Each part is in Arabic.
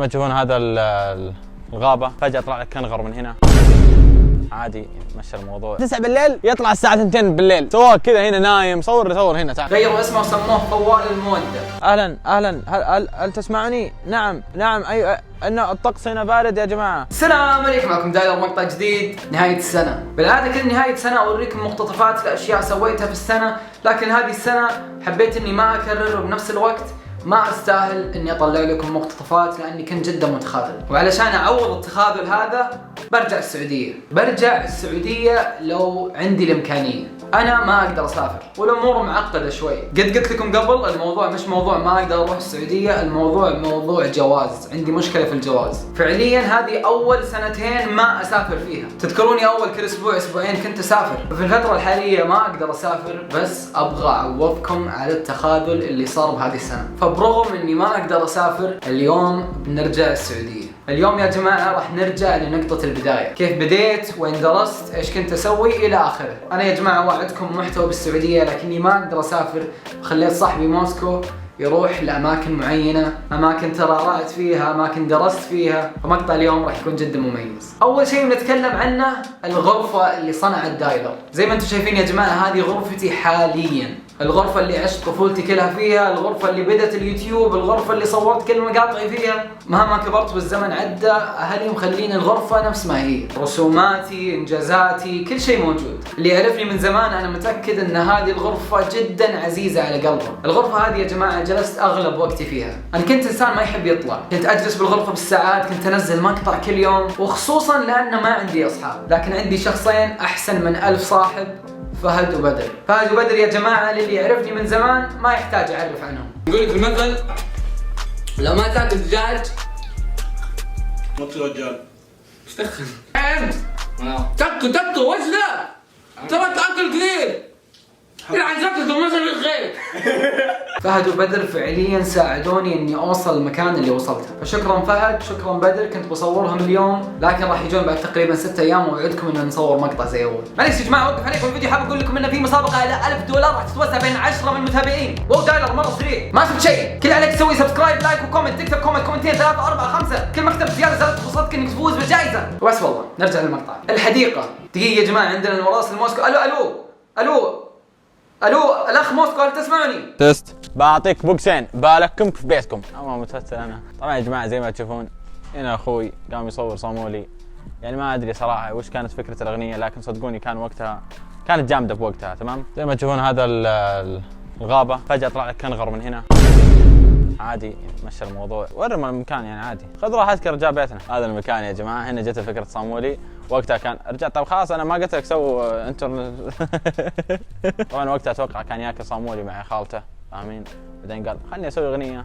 ما تشوفون هذا الغابة فجأة طلع لك كنغر من هنا عادي، مشى الموضوع. 9 بالليل يطلع الساعة 2 بالليل، سواء كذا هنا نايم. صور هنا تعال. غيروا اسمه وسموه فوال المودة. اهلا هل تسمعني؟ نعم ايوه، ان الطقس هنا بارد يا جماعة. السلام عليكم، معكم دايلر مقطع جديد. نهاية السنة، بالعادة كل نهاية سنة اوريكم مقتطفات لاشياء سويتها في السنة، لكن هذه السنة حبيت اني ما اكرر، وبنفس الوقت ما استاهل اني اطلع لكم مقتطفات لاني كنت جدا متخاذل. وعلشان اعوض التخاذل هذا برجع السعودية لو عندي الامكانية. انا ما اقدر اسافر والامور معقدة شوي. قد قلت لكم قبل، الموضوع مش موضوع ما اقدر اروح السعودية، الموضوع موضوع جواز. عندي مشكلة في الجواز. فعليا هذه اول سنتين ما اسافر فيها. تذكروني اول كل اسبوعين كنت اسافر. في الفترة الحالية ما اقدر اسافر، بس ابغى اعوضكم على التخاذل اللي صار بهذه السنة. فبرغم اني ما اقدر اسافر، اليوم بنرجع السعودية. اليوم يا جماعة راح نرجع لنقطة البداية، كيف بديت، وين درست، ايش كنت اسوي الى اخره. انا يا جماعة وعدتكم محتوى بالسعودية، لكني ما اقدر اسافر، خليت صاحبي موسكو يروح لاماكن معينة، اماكن ترعرعت فيها، اماكن درست فيها. فمقطع اليوم راح يكون جدا مميز. اول شيء بنتكلم عنه الغرفة اللي صنعت دايلر. زي ما انتم شايفين يا جماعة، هذه غرفتي حاليا، الغرفة اللي عشت طفولتي كلها فيها، الغرفة اللي بدت اليوتيوب، الغرفة اللي صورت كل مقاطعي فيها. مهما كبرت والزمن عدى، اهلي مخلين الغرفة نفس ما هي، رسوماتي، انجازاتي، كل شيء موجود. اللي يعرفني من زمان انا متأكد ان هذه الغرفة جدا عزيزة على قلبه. الغرفة هذه يا جماعة جلست اغلب وقتي فيها. انا كنت انسان ما يحب يطلع، كنت اجلس بالغرفة بالساعات، كنت انزل مقطع كل يوم، وخصوصا لان ما عندي اصحاب، لكن عندي شخصين احسن من 1000 صاحب، فهد وبدر يا جماعة. للي يعرفني من زمان ما يحتاج أعرف عنهم. يقول لك المثل لو ما تاكل دجاج ما تصير رجال. ايش دخل؟ تكو وش ذا؟ تبى تاكل كثير يلعن زكك ومثل الخير. فهد وبدر فعليا ساعدوني اني اوصل المكان اللي وصلته، فشكرا فهد، شكرا بدر. كنت بصورهم اليوم، لكن راح يجون بعد تقريبا 6 ايام، ووعدكم ان نصور مقطع زي اول. معليش يا جماعه اوقف عليكم الفيديو، حاب اقول لكم انه في مسابقه على $1000 راح تتوزع بين 10 من المتابعين. واو دايلر مره سريع، ما شفت شيء. كل عليك تسوي سبسكرايب، لايك، وكومنت، تكتب كومنتين 3 4 5، كل ما كتبت زياده زادت فرصتك انك تفوز بالجائزه. وبس والله نرجع للمقطع. الحديقه. دقيقه يا جماعه، عندنا المراسل موسكو. الو الاخ موسكو، هل تسمعني؟ تست. بعطيك بوكسين بالكم في بيتكم. اما متفتل انا. طبعا يا جماعه زي ما تشوفون هنا اخوي قام يصور صامولي. يعني ما ادري صراحه وش كانت فكره الاغنيه، لكن صدقوني كان وقتها كانت جامده بوقتها. تمام. زي ما تشوفون هذا الغابه فجاه طلع لك كنغر من هنا عادي، مشى الموضوع. ورم المكان يعني عادي، خذ راحتك رجع بيتنا. هذا المكان يا جماعه، هنا جت فكره صامولي وقتها. كان رجعت طب خلاص انا ما قلت لك سو انترنت. طبعا وقتها اتوقع كان ياكل صامولي مع خالته، فاهمين؟ بعدين قال خلني اسوي اغنيه.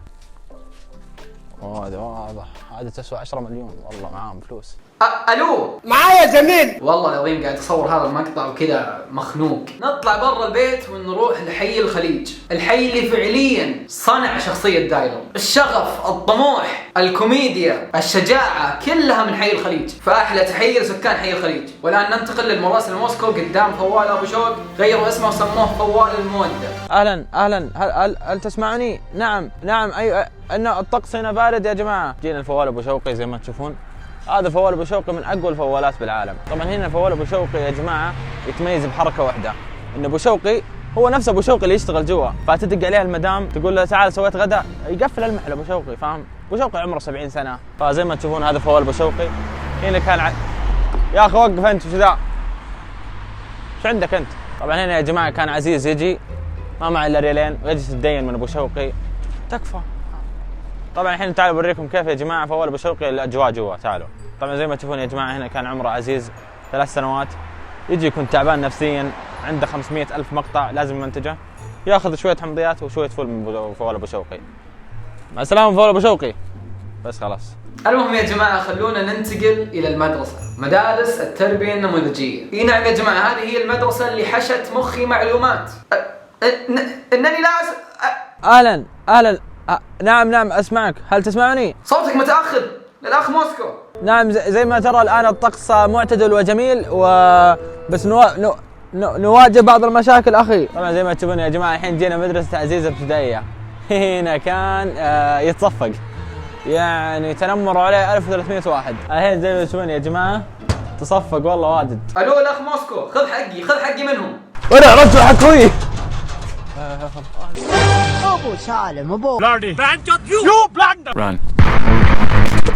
هذا واضح، هذا تسوى 10 مليون، والله معاهم فلوس. الو معايا زميل. والله العظيم قاعد اصور هذا المقطع وكذا مخنوق. نطلع برا البيت ونروح لحي الخليج، الحي اللي فعليا صنع شخصية دايلر. الشغف، الطموح، الكوميديا، الشجاعة، كلها من حي الخليج. فأحلى تحية لسكان حي الخليج. والآن ننتقل للمراسل موسكو قدام فوال أبو شوق. غيروا اسمه وسموه فوال المودة. اهلا هل تسمعني؟ نعم ايوه، ان الطقس هنا بارد يا جماعة. جينا الفوال ابو شوقي زي ما تشوفون. هذا فوال ابو شوقي من اقوى الفوالات بالعالم. طبعا هنا فوال ابو شوقي يا جماعه يتميز بحركه واحده، ان ابو شوقي هو نفس ابو شوقي اللي يشتغل جوا. فتدق عليه المدام تقول له تعال سويت غداء، يقفل المحل ابو شوقي، فاهم؟ ابو شوقي عمره 70 سنه. فزي ما تشوفون هذا فوال ابو شوقي. هنا كان يا اخي وقف انت، وش ذا؟ ايش عندك انت؟ طبعا هنا يا جماعه كان عزيز يجي ما معي الا ريالين ويجي تتدين من ابو شوقي. تكفى. طبعا الحين تعالوا بوريكم كيف يا جماعه فوال ابو شوقي الاجواء جوا. تعالوا. طبعا زي ما تشوفون يا جماعه هنا كان عمره عزيز 3 سنوات، يجي يكون تعبان نفسيا، عنده 500,000 مقطع لازم يمنتجه، ياخذ شويه حمضيات وشويه فول من فوال ابو شوقي. مع السلامه فوال ابو شوقي. بس خلاص. المهم يا جماعة خلونا ننتقل إلى المدرسة، مدارس التربية النموذجية. إي نعم يا جماعة، هذه هي المدرسة اللي حشت مخي معلومات. إنني لا اهلا نعم اسمعك. هل تسمعني؟ صوتك متأخر للأخ موسكو. نعم زي ما ترى الآن الطقس معتدل وجميل، بس نواجه بعض المشاكل أخي. طبعا زي ما تشوفون يا جماعة الحين جينا مدرسة عزيزة ابتدائية. هنا كان يتصفق يعني تنمروا عليه 1300 واحد. الحين زي ما تشوفون يا جماعه تصفق والله واجد. الو الاخ موسكو، خذ حقي منهم. انا رجل حكوي. ابو سالم ابو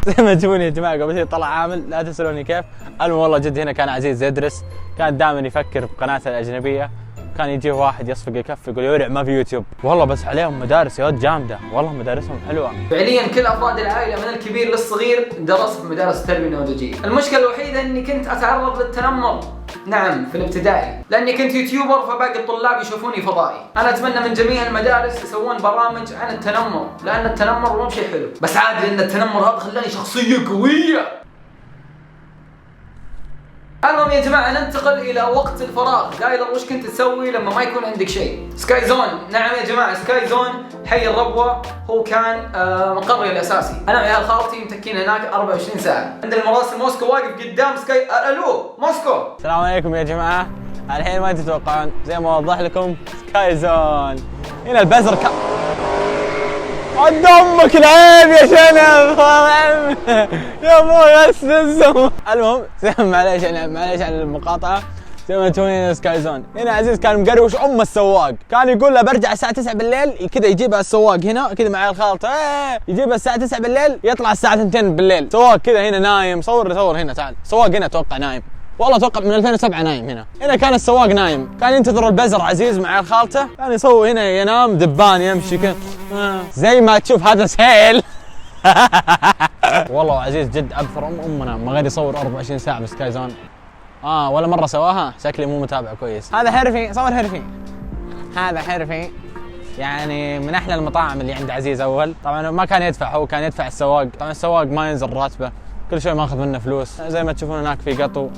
زي ما تشوفون يا جماعه قبل شوي طلع عامل، لا تسالوني كيف. المهم والله جد هنا كان عزيز يدرس، كان دائما يفكر بقناته الاجنبيه، كان يجيه واحد يصفق يكف يقول يورع ما في يوتيوب. والله بس عليهم مدارس يا ود جامده، والله مدارسهم حلوه. فعليا كل افراد العائله من الكبير للصغير درس في مدارس التربيه النموذجيه. المشكله الوحيده اني كنت اتعرض للتنمر، نعم في الابتدائي، لاني كنت يوتيوبر فباقي الطلاب يشوفوني فضائي. انا اتمنى من جميع المدارس يسوون برامج عن التنمر، لان التنمر مو بشيء حلو، بس عادي لان التنمر هذا خلاني شخصيه قويه. المهم يا جماعه ننتقل الى وقت الفراغ. دايلر وش كنت تسوي لما ما يكون عندك شيء؟ سكاي زون، نعم يا جماعه سكاي زون حي الربوه هو كان مقري الاساسي. انا وعيال خالتي متكين هناك 24 ساعه. عند المراسل موسكو واقف قدام سكاي. الو موسكو. السلام عليكم يا جماعه. الحين ما تتوقعون زي ما اوضح لكم سكاي زون هنا البزر قد امك العيب يا شنب يا ابوي بس الزم. المهم معليش عن المقاطعه. زي ما تشوفون هنا سكاي زون. هنا عزيز كان مقروش السواق، كان يقول له برجع الساعه 9 بالليل كذا، يجيبها السواق هنا كذا مع الخالطه يجيبها الساعه 9 بالليل يطلع الساعه 2 بالليل. سواق كذا هنا نايم. صور هنا تعال. سواق هنا اتوقع نايم، والله اتوقع من 2007 نايم هنا كان السواق نايم، كان ينتظر البزر عزيز مع خالته، كان يسوي هنا ينام دبان يمشي كذا زي ما تشوف هذا سهيل. والله عزيز جد ابثر امنا ما غير يصور 24 ساعه بسكاي زون. ولا مره سواها، شكلي مو متابع كويس. هذا حرفي، صور حرفي، هذا حرفي يعني من احلى المطاعم اللي عند عزيز. اول طبعا ما كان يدفع، هو كان يدفع السواق. طبعا السواق ما ينزل راتبه، كل شوي ماخذ منه فلوس. زي ما تشوفون هناك في قطو،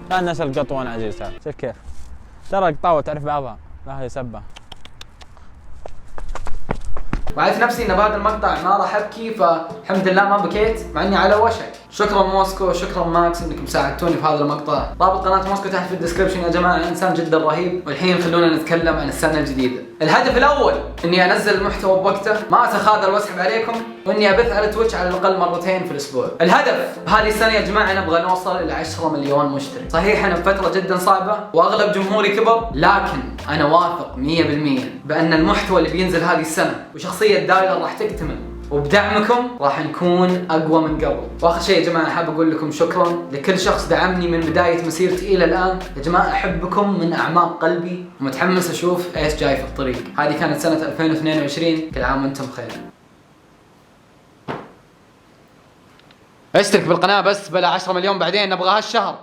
كان نسل قطو وانا عزيز. تعال شوف كيف ترى قطاوه تعرف بعضها، لا هي سبه. وعرفت نفسي ان بهذا المقطع ما راح ابكي، فالحمد لله ما بكيت مع اني على وشك. شكرا موسكو، شكرا ماكس انكم ساعدتوني في هذا المقطع. رابط قناه موسكو تحت في الديسكربشن يا جماعه، انسان جدا رهيب. والحين خلونا نتكلم عن السنه الجديده. الهدف الاول اني انزل المحتوى بوقته، ما اتخاذل واسحب عليكم، واني ابث على تويتش على الاقل مرتين في الاسبوع. الهدف بهذه السنه يا جماعه نبغى نوصل الى 10 مليون مشترك. صحيح انا بفتره جدا صعبه واغلب جمهوري كبر، لكن انا واثق 100% بان المحتوى اللي بينزل هذه السنه وشخصيه دايلر راح تكتمل، وبدعمكم راح نكون اقوى من قبل. واخر شيء يا جماعه حاب اقول لكم شكرا لكل شخص دعمني من بدايه مسيرتي الى الان. يا جماعه احبكم من اعماق قلبي، ومتحمس اشوف ايش جاي في الطريق. هذه كانت سنه 2022، كل عام وانتم بخير. اشترك بالقناه بس بلا 10 مليون بعدين نبغى هالشهر.